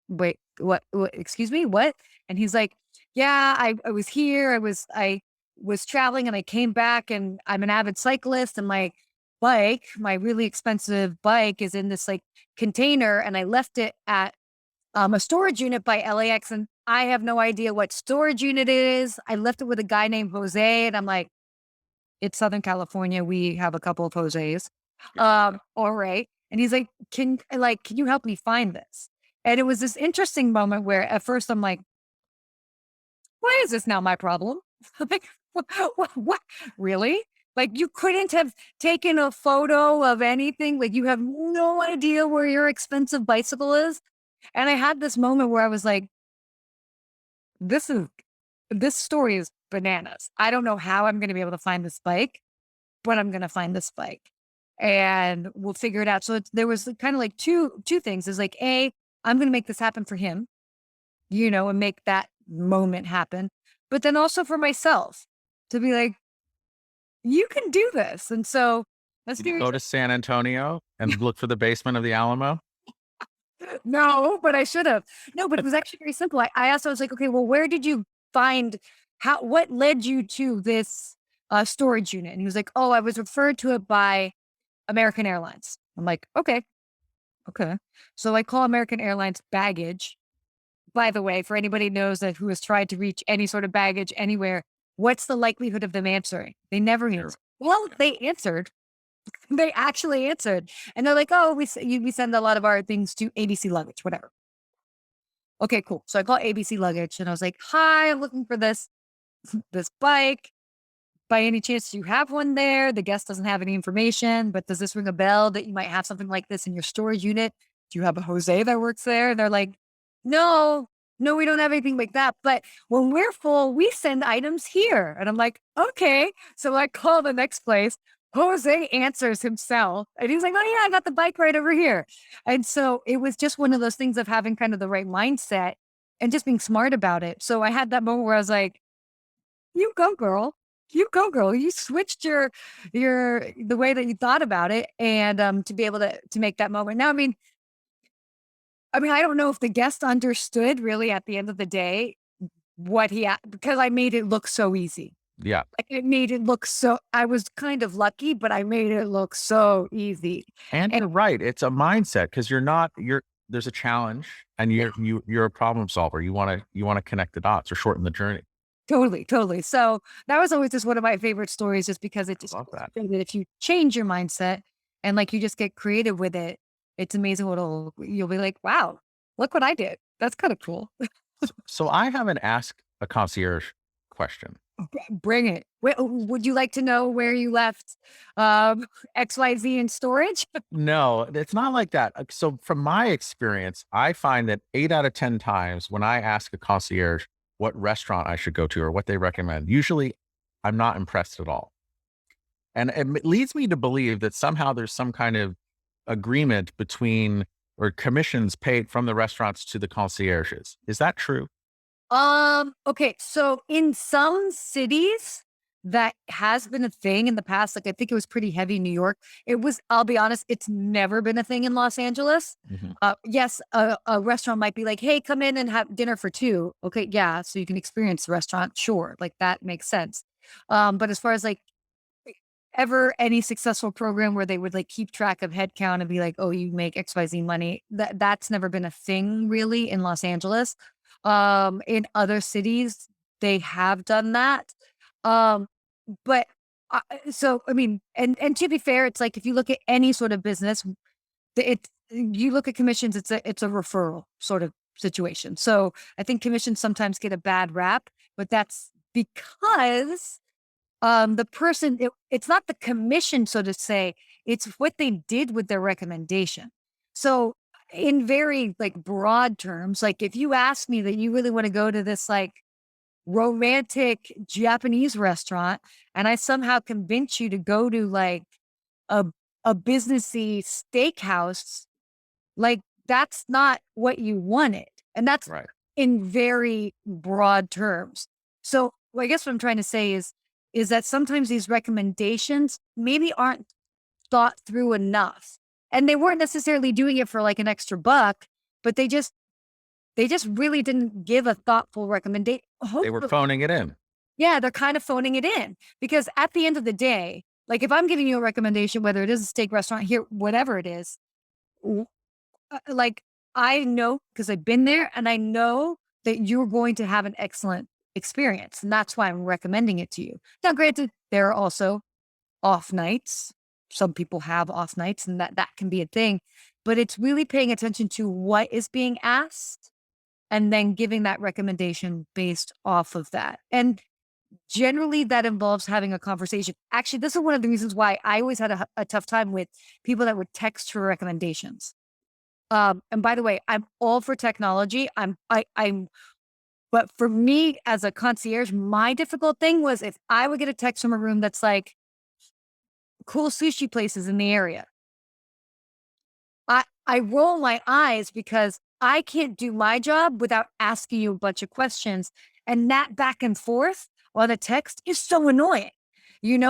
"Wait, what? Excuse me, what?" And he's like, "Yeah, I was here. I was traveling and I came back, and I'm an avid cyclist, and my bike, my really expensive bike, is in this like container, and I left it at a storage unit by LAX, and I have no idea what storage unit it is. I left it with a guy named Jose, and I'm like, it's Southern California. We have a couple of Jose's. All right. And he's like, can you help me find this? And it was this interesting moment where at first I'm like, why is this now my problem? Like, what? Really? Like you couldn't have taken a photo of anything. Like you have no idea where your expensive bicycle is. And I had this moment where I was like, this is this story is bananas. I don't know how I'm going to be able to find this bike, but I'm going to find this bike and we'll figure it out. So there was kind of like two things. Is like, I'm going to make this happen for him, and make that moment happen. But then also for myself to be like, you can do this. And so let's Did you do go to San Antonio and look for the basement of the Alamo? No, but I should have. No, but it was actually very simple. I asked, I was like, okay, well, where did you find what led you to this storage unit? And he was like, oh, I was referred to it by American Airlines. I'm like, okay, okay. So I call American Airlines baggage. By the way, for anybody who knows that who has tried to reach any sort of baggage anywhere, what's the likelihood of them answering? They never Sure. answer. Well, they answered. They actually answered. And they're like, oh, we send a lot of our things to ABC luggage, whatever. Okay, cool. So I call ABC luggage and I was like, hi, I'm looking for this bike. By any chance, do you have one there? The guest doesn't have any information, but does this ring a bell that you might have something like this in your storage unit? Do you have a Jose that works there? And they're like, no, no, we don't have anything like that. But when we're full, we send items here. And I'm like, okay. So I call the next place. Jose answers himself. And he's like, oh, yeah, I got the bike right over here. And so it was just one of those things of having kind of the right mindset and just being smart about it. So I had that moment where I was like, you go, girl. You go, girl. You switched the way that you thought about it, and to be able to make that moment. Now, I mean, I don't know if the guest understood really at the end of the day what because I made it look so easy. Yeah. Like it made it look so. I was kind of lucky, but I made it look so easy. And And you're right. It's a mindset because there's a challenge and you're a problem solver. You want to connect the dots or shorten the journey. totally, totally. So that was always just one of my favorite stories, just because it just Love that. shows that if you change your mindset and like you just get creative with it, it's amazing you'll be like, wow, look what I did. That's kind of cool. So I have an ask a concierge question. Bring it. Would you like to know where you left XYZ in storage? No, it's not like that. So from my experience, I find that 8 out of 10 times when I ask a concierge what restaurant I should go to or what they recommend, usually I'm not impressed at all. And it leads me to believe that somehow there's some kind of agreement between or commissions paid from the restaurants to the concierges. Is that true? Okay. So in some cities, that has been a thing in the past. Like I think it was pretty heavy in New York. I'll be honest, it's never been a thing in Los Angeles. Mhm. Yes, a restaurant might be like, hey, come in and have dinner for two. Okay, yeah. So you can experience the restaurant. Sure. Like that makes sense. But as far as like ever any successful program where they would like keep track of head count and be like, oh, you make XYZ money, that's never been a thing really in Los Angeles. In other cities, they have done that. Um, but so I mean, and to be fair, it's like if you look at any sort of business, You look at commissions, it's a referral sort of situation. So I think commissions sometimes get a bad rap, but that's because the person, it's not the commission, so to say, it's what they did with their recommendation. So in very like broad terms, like if you ask me that you really want to go to this like romantic Japanese restaurant and I somehow convince you to go to like a a businessy steakhouse, like that's not what you wanted. And that's Right. in very broad terms. So I guess what I'm trying to say is that sometimes these recommendations maybe aren't thought through enough. And they weren't necessarily doing it for like an extra buck, but they just really didn't give a thoughtful recommendation. They were phoning it in. Yeah, they're kind of phoning it in because at the end of the day, like if I'm giving you a recommendation, whether it is a steak restaurant here, whatever it is, w- like I know because I've been there and I know that you're going to have an excellent experience. And that's why I'm recommending it to you. Now, granted, there are also off nights. Some people have off nights and that can be a thing, but it's really paying attention to what is being asked and then giving that recommendation based off of that. And generally, that involves having a conversation. Actually, this is one of the reasons why I always had a tough time with people that would text for recommendations. And by the way, I'm all for technology. But for me as a concierge, my difficult thing was if I would get a text from a room that's like cool sushi places in the area, I roll my eyes because I can't do my job without asking you a bunch of questions. And that back and forth on a text is so annoying,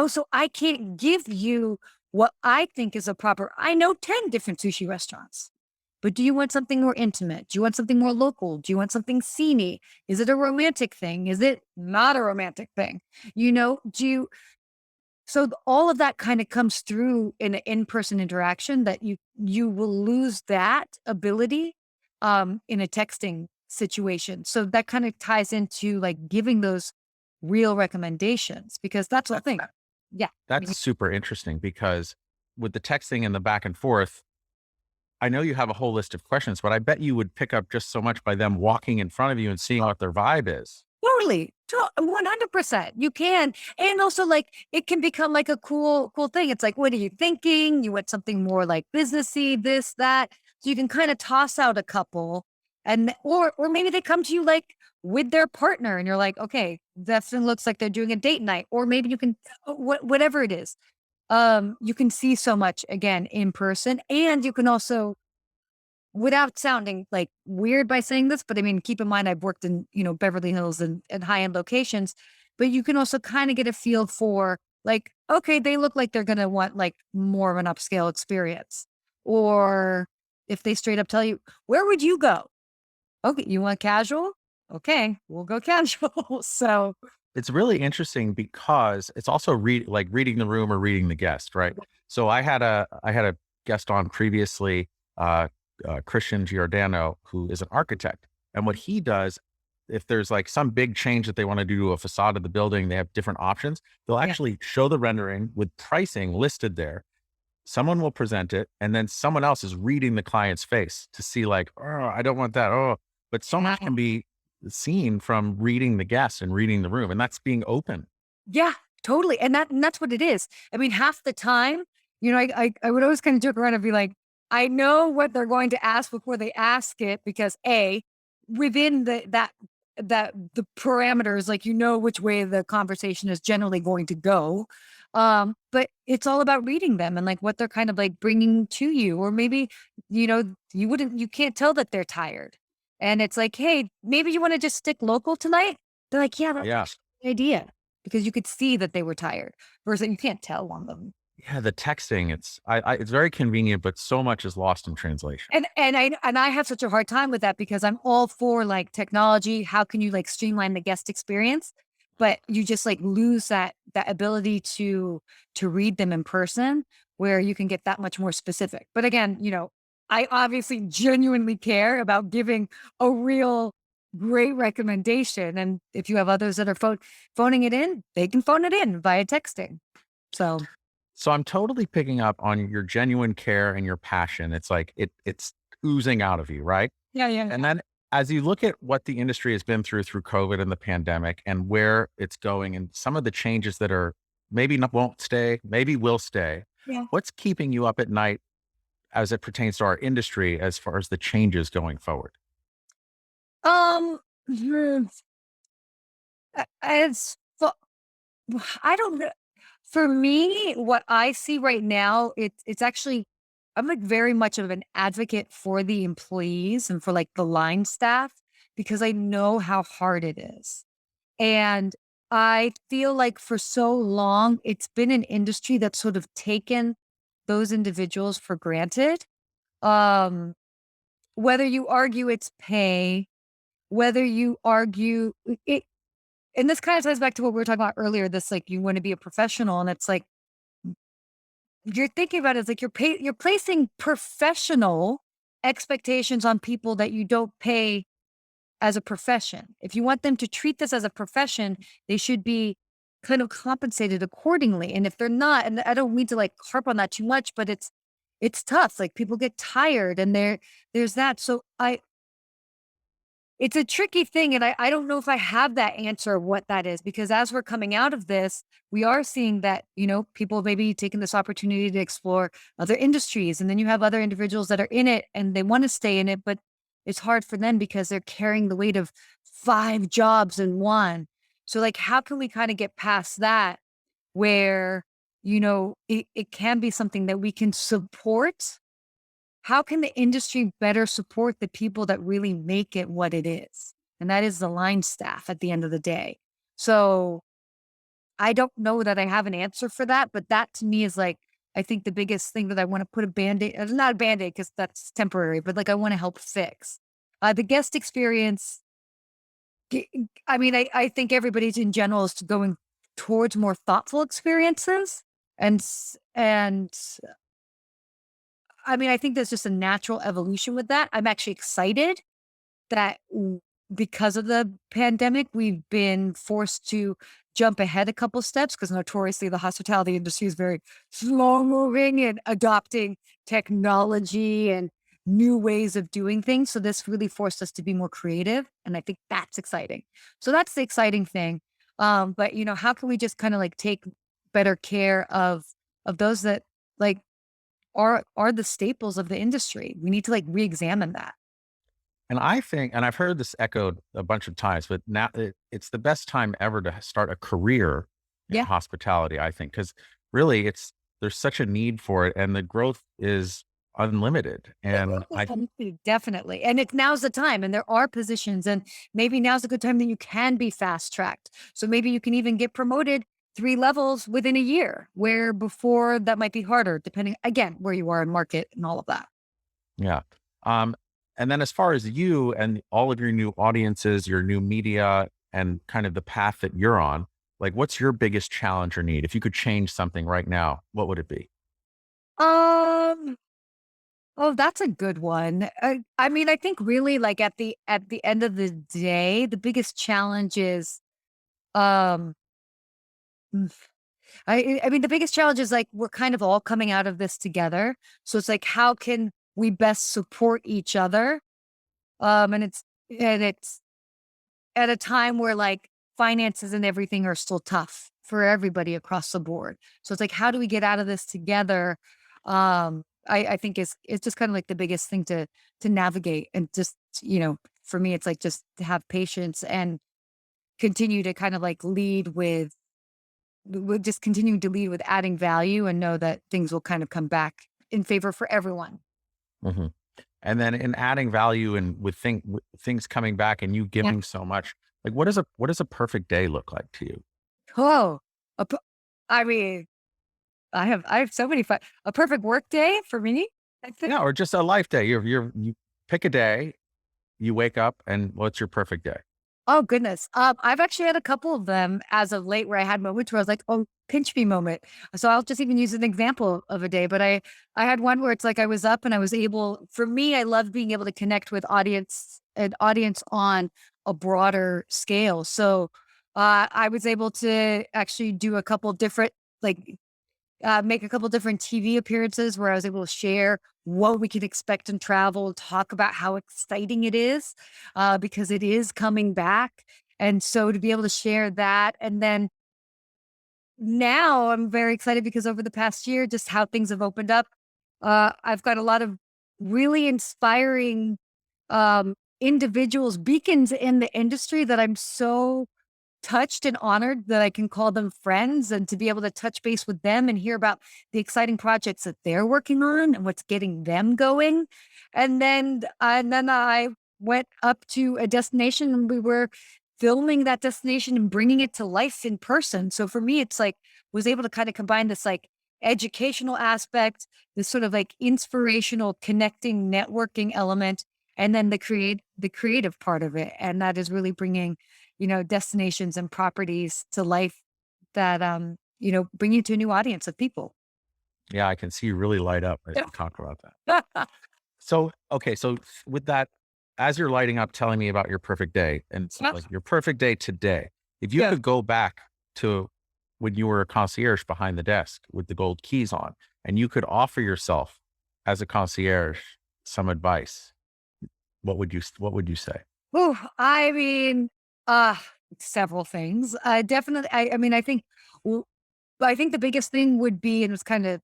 So I can't give you what I think is a proper, I know 10 different sushi restaurants, but do you want something more intimate? Do you want something more local? Do you want something sceney? Is it a romantic thing? Is it not a romantic thing? Do you, so all of that kind of comes through in an in-person interaction that you will lose that ability in a texting situation. So that kind of ties into like giving those real recommendations because that's what I think. Yeah. I mean, That's super interesting because with the texting and the back and forth, I know you have a whole list of questions, but I bet you would pick up just so much by them walking in front of you and seeing what their vibe is. totally. 100%. You can. And also like it can become like a cool thing. It's like, what are you thinking? You want something more like businessy, this, that. So you can kind of toss out a couple and or maybe they come to you like with their partner and you're like, okay, that looks like they're doing a date night. Or maybe you can whatever it is. You can see so much again in person. And you can also without sounding like weird by saying this, but I mean, keep in mind, I've worked in, Beverly Hills and high end locations, but you can also kind of get a feel for like, okay, they look like they're going to want like more of an upscale experience. Or if they straight up tell you, where would you go? Okay. You want casual? Okay. We'll go casual. So It's really interesting because it's also reading the room or reading the guest, right? So I had a guest on previously, Christian Giordano, who is an architect, and what he does, if there's like some big change that they want to do to a facade of the building, they have different options. They'll yeah. actually show the rendering with pricing listed there. Someone will present it, and then someone else is reading the client's face to see like, oh, I don't want that. Oh, but so much can be seen from reading the guest and reading the room, and that's being open. Yeah, totally. And that's what it is. I mean, half the time, I would always kind of joke around and be like, I know what they're going to ask before they ask it because A, within the parameters, like which way the conversation is generally going to go. But it's all about reading them and like what they're kind of like bringing to you, or maybe you can't tell that they're tired, and it's like, hey, maybe you want to just stick local tonight. They're like, yeah, that's Yeah. actually a good idea because you could see that they were tired versus you can't tell on them. Yeah, the texting, it's very convenient, but so much is lost in translation. And I have such a hard time with that because I'm all for like technology. How can you like streamline the guest experience? But you just like lose that ability to read them in person where you can get that much more specific. But again, I obviously genuinely care about giving a real great recommendation. And if you have others that are phoning it in, they can phone it in via texting. So So I'm totally picking up on your genuine care and your passion. It's like it's oozing out of you, right? Yeah, yeah, And yeah. then as you look at what the industry has been through COVID and the pandemic and where it's going and some of the changes that are maybe not, won't stay, maybe will stay, Yeah. what's keeping you up at night as it pertains to our industry as far as the changes going forward? Hmm, as I don't know. For me, what I see right now, it's actually I'm like very much of an advocate for the employees and for like the line staff because I know how hard it is. And I feel like for so long it's been an industry that's sort of taken those individuals for granted. Um, whether you argue it's pay, whether you argue it, and this kind of ties back to what we were talking about earlier, this like you want to be a professional, and it's like you're thinking about it as like you're placing professional expectations on people that you don't pay as a profession. If you want them to treat this as a profession, they should be kind of compensated accordingly. And if they're not, and I don't mean to like harp on that too much, but it's tough. Like people get tired and there's that. So I it's a tricky thing, and I don't know if I have that answer of what that is because as we're coming out of this, we are seeing that, people maybe taking this opportunity to explore other industries, and then you have other individuals that are in it and they wanna stay in it, but it's hard for them because they're carrying the weight of 5 jobs in one. So, like, how can we kinda get past that where, it can be something that we can support how can the industry better support the people that really make it what it is? And that is the line staff at the end of the day. So I don't know that I have an answer for that, but that to me is like, I think the biggest thing that I want to put a band aid, not a band aid because that's temporary, but like I want to help fix. The guest experience, I mean, I think everybody's in general is going towards more thoughtful experiences. And I mean, I think there's just a natural evolution with that. I'm actually excited that because of the pandemic, we've been forced to jump ahead a couple steps because notoriously the hospitality industry is very slow moving and adopting technology and new ways of doing things. So this really forced us to be more creative. And I think that's exciting. So that's the exciting thing. But how can we just kind of like take better care of those that like are the staples of the industry? We need to like re-examine that. And I think, and I've heard this echoed a bunch of times, but now it's the best time ever to start a career in Yeah. hospitality, I think, because really there's such a need for it and the growth is unlimited. And I, Definitely. And now's the time. And there are positions, and maybe now's a good time that you can be fast tracked. So maybe you can even get promoted 3 levels within a year, where before that might be harder, depending again where you are in market and all of that. yeah. Um, and then as far as you and all of your new audiences, your new media and kind of the path that you're on, like what's your biggest challenge or need? If you could change something right now, what would it be? Um, oh, that's a good one. I mean, I think really like at the end of the day, the biggest challenge is um mm, I mean the biggest challenge is like we're kind of all coming out of this together. So it's like how can we best support each other? And it's at a time where like finances and everything are still tough for everybody across the board. So it's like, how do we get out of this together? I think it's just kind of like the biggest thing to navigate and just, for me, it's like just to have patience and continue to kind of like lead with just continue to lead with adding value and know that things will kind of come back in favor for everyone. Mhm. And then in adding value and with things coming back and you Yeah. giving so much, like what does a perfect day look like to you? Oh, a p- I mean, I have so many fun. A perfect work day for me. I think. Yeah, or just a life day. You pick a day, you wake up, and what's your perfect day? Oh goodness. I've actually had a couple of them as of late where I had moments where I was like, "Oh, pinch me moment." So I'll just even use an example of a day. But I had one where it's like I was up and I was able. For me, I love being able to connect with audience on a broader scale. So I was able to actually do a couple different like make a couple different TV appearances where I was able to share what we can expect in travel, talk about how exciting it is, because it is coming back. And so to be able to share that, and then now I'm very excited because over the past year, just how things have opened up. I've got a lot of really inspiring individuals, beacons in the industry that I'm so touched and honored that I can call them friends, and to be able to touch base with them and hear about the exciting projects that they're working on and what's getting them going. And then I went up to a destination and we were filming that destination and bringing it to life in person. So for me, it's like was able to kind of combine this like educational aspect, this sort of like inspirational, connecting, networking element, and then the creative part of it. And that is really bringing, destinations and properties to life that, bring you to a new audience of people. Yeah, I can see you really light up as you talk about that. So, okay, so with that, as you're lighting up, telling me about your perfect day, and it's like your perfect day today, if you Yeah. could go back to when you were a concierge behind the desk with the gold keys on, and you could offer yourself as a concierge some advice, what would you say? Ooh, I mean, uh, several things. Definitely. I mean, w- I think the biggest thing would be, and it's kind of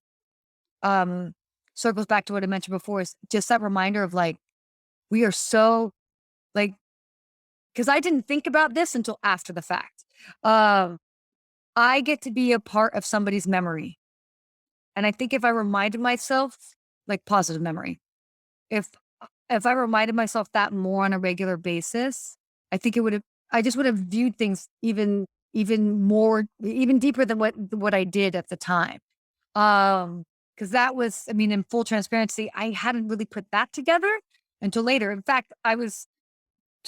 um circles back to what I mentioned before, is just that reminder of like we are so like because I didn't think about this until after the fact. Um, I get to be a part of somebody's memory, and I think if I reminded myself, like positive memory, if if I reminded myself that more on a regular basis, I think it would have I just would have viewed things even more even deeper than what I did at the time. Because that was I mean, in full transparency, I hadn't really put that together until later. In fact, I was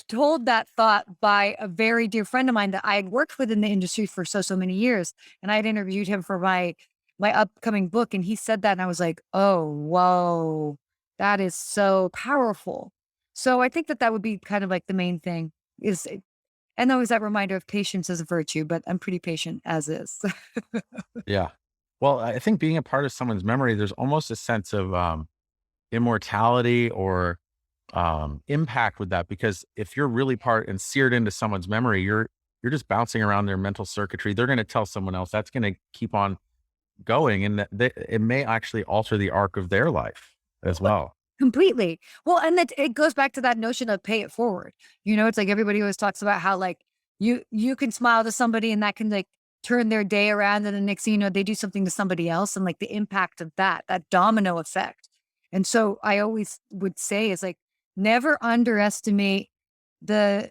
told that thought by a very dear friend of mine that I had worked with in the industry for so many years, and I had interviewed him for my upcoming book, and he said that, and I was like, "Oh, whoa, that is so powerful." So I think that that would be kind of like the main thing is, and always that reminder of patience is a virtue, but I'm pretty patient as is. Yeah. Well, I think being a part of someone's memory, there's almost a sense of immortality or impact with that, because if you're really part and seared into someone's memory, you're just bouncing around their mental circuitry. They're going to tell someone else, that's going to keep on going, and it may actually alter the arc of their life as well. Completely. Well, and that it goes back to that notion of pay it forward. It's like everybody always talks about how like you can smile to somebody and that can like turn their day around, and the next thing you know, they do something to somebody else, and like the impact of that domino effect. And so I always would say is like never underestimate the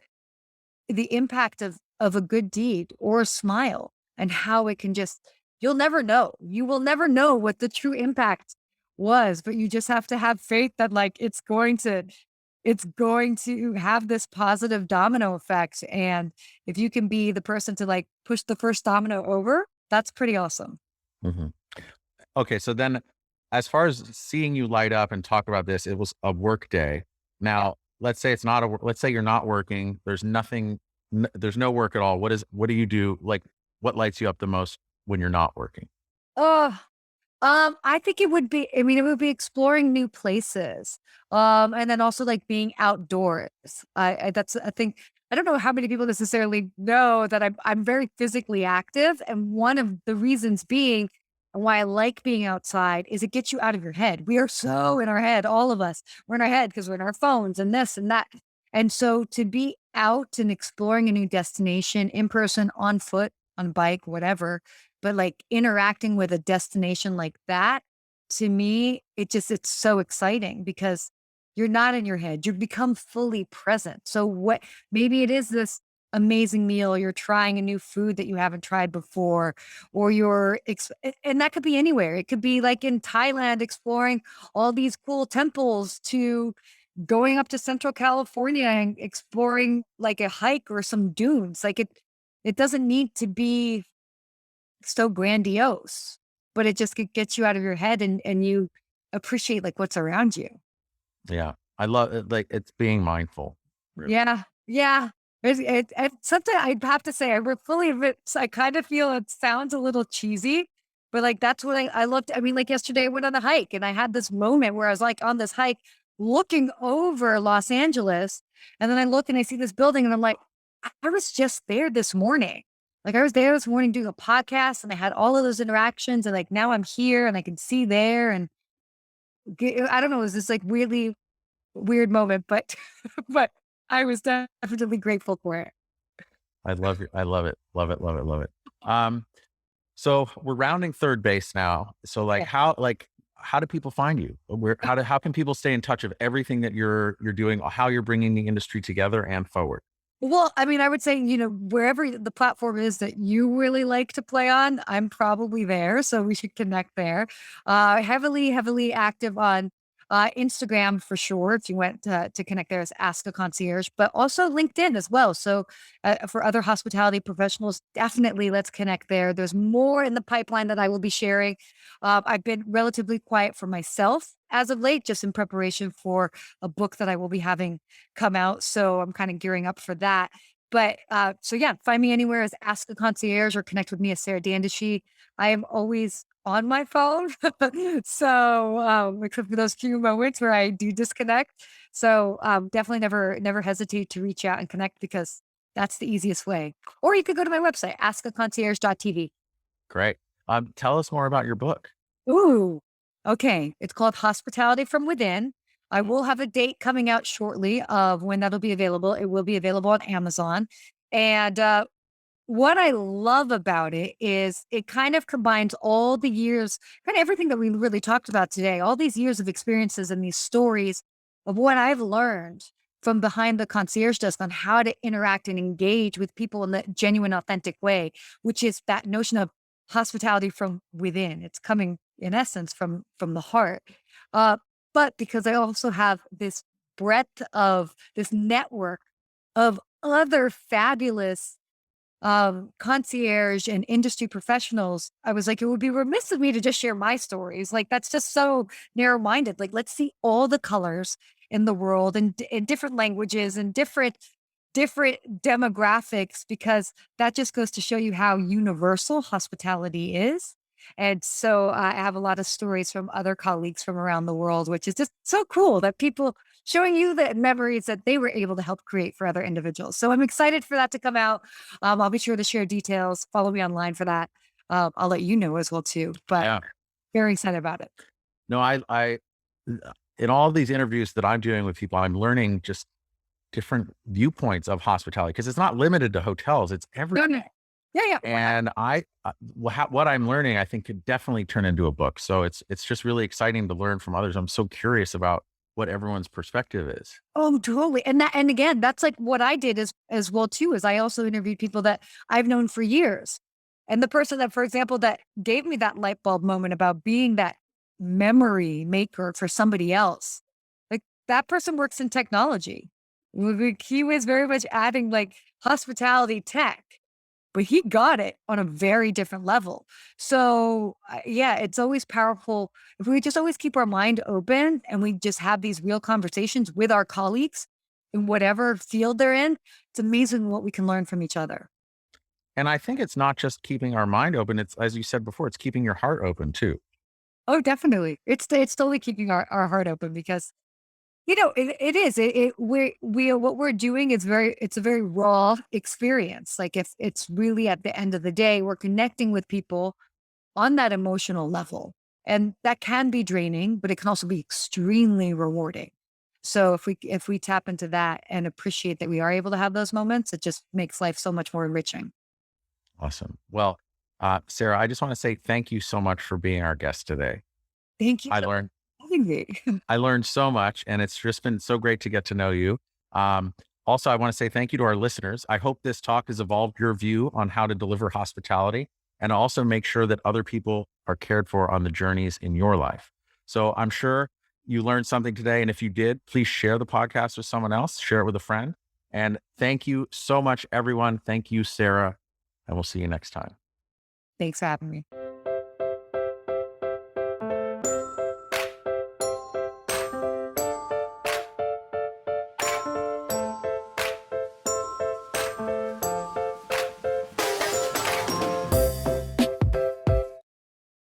the impact of a good deed or a smile, and how it can just you'll never know. You will never know what the true impact was, but you just have to have faith that like it's going to have this positive domino effect. And if you can be the person to like push the first domino over, that's pretty awesome. Mhm. Okay, so then as far as seeing you light up and talk about this, it was a work day. Now, let's say it's not let's say you're not working. There's nothing, there's no work at all. What do you do? Like, what lights you up the most when you're not working? Oh, I think it would be I mean, it would be exploring new places, and then also, like, being outdoors. I that's I think I don't know how many people necessarily know that I'm very physically active, and one of the reasons being and why I like being outside is it gets you out of your head. We are so in our head, all of us. We're in our head because 'cause we're in our phones and this and that, and so to be out and exploring a new destination in person, on foot, on bike, whatever, but, like, interacting with a destination like that, to me, it's so exciting because you're not in your head, you become fully present. So what maybe it is this amazing meal, you're trying a new food that you haven't tried before, or and that could be anywhere. It could be, like, in Thailand exploring all these cool temples to going up to Central California and exploring, like, a hike or some dunes. Like, it doesn't need to be so grandiose, but it just gets you out of your head, and you appreciate, like, what's around you. Yeah, I love it. Like, it's being mindful. Really. Yeah, yeah. Sometimes I'd have to say I fully admit I kind of feel it sounds a little cheesy, But like, that's what I looked, I mean, like yesterday I went on a hike and I had this moment where I was like on this hike looking over Los Angeles. And then I look and I see this building and I'm like, I was just there this morning. Like I was there this morning doing a podcast and I had all of those interactions and like now I'm here and I can see there and I don't know, it was this like really weird moment, but but I was definitely grateful for it. I love it. Love it. Love it. Love it. Um, so we're rounding third base now. So Yeah. how do people find you? How can people stay in touch of everything that you're doing, how you're bringing the industry together and forward? Well, I mean, I would say, wherever the platform is that you really like to play on, I'm probably there. So we should connect there. Heavily active on Instagram for sure. If you went to connect there as Ask a Concierge, but also LinkedIn as well. So for other hospitality professionals, definitely let's connect there. There's more in the pipeline that I will be sharing. I've been relatively quiet for myself as of late, just in preparation for a book that I will be having come out. So I'm kind of gearing up for that. But so yeah, find me anywhere as Ask a Concierge or connect with me as Sarah Dandashy. I am always on my phone. So except for those few moments where I do disconnect. So definitely never hesitate to reach out and connect because that's the easiest way. Or you could go to my website, askaconcierge.tv. Great. Tell us more about your book. Ooh, okay. It's called Hospitality from Within. I will have a date coming out shortly of when that'll be available. It will be available on Amazon. And what I love about it is it kind of combines all the years, kind of everything that we really talked about today, all these years of experiences and these stories of what I've learned from behind the concierge desk on how to interact and engage with people in the genuine, authentic way, which is that notion of hospitality from within. It's coming in essence from the heart. Uh, but because I also have this breadth of this network of other fabulous concierge and industry professionals, I was like, it would be remiss of me to just share my stories. Like, that's just so narrow minded. Like, let's see all the colors in the world and in different languages and different demographics, because that just goes to show you how universal hospitality is. And so I have a lot of stories from other colleagues from around the world, which is just so cool that people showing you the memories that they were able to help create for other individuals. So I'm excited for that to come out. I'll be sure to share details. Follow me online for that. I'll let you know as well too. But Yeah. very excited about it. No, in all these interviews that I'm doing with people, I'm learning just different viewpoints of hospitality because it's not limited to hotels. It's every. No, no. Yeah, yeah. And what I'm learning, I think could definitely turn into a book. So it's just really exciting to learn from others. I'm so curious about what everyone's perspective is. Oh, totally. And again, that's like what I did as well too, is I also interviewed people that I've known for years. And the person that, for example, that gave me that light bulb moment about being that memory maker for somebody else, like that person works in technology. He was very much adding like hospitality tech, but he got it on a very different level. So, yeah, it's always powerful if we just always keep our mind open and we just have these real conversations with our colleagues in whatever field they're in. It's amazing what we can learn from each other. And I think it's not just keeping our mind open. It's, as you said before, it's keeping your heart open too. Oh, definitely. It's totally keeping our heart open because it is. We what we're doing is it's a very raw experience. Like if it's really at the end of the day, we're connecting with people on that emotional level. And that can be draining, but it can also be extremely rewarding. So if we tap into that and appreciate that we are able to have those moments, it just makes life so much more enriching. Awesome. Well, Sarah, I just want to say thank you so much for being our guest today. Thank you I so much learned for having me. I learned so much, and it's just been so great to get to know you. Also, I want to say thank you to our listeners. I hope this talk has evolved your view on how to deliver hospitality and also make sure that other people are cared for on the journeys in your life. So I'm sure you learned something today. And if you did, please share the podcast with someone else, share it with a friend. And thank you so much, everyone. Thank you, Sarah. And we'll see you next time. Thanks for having me.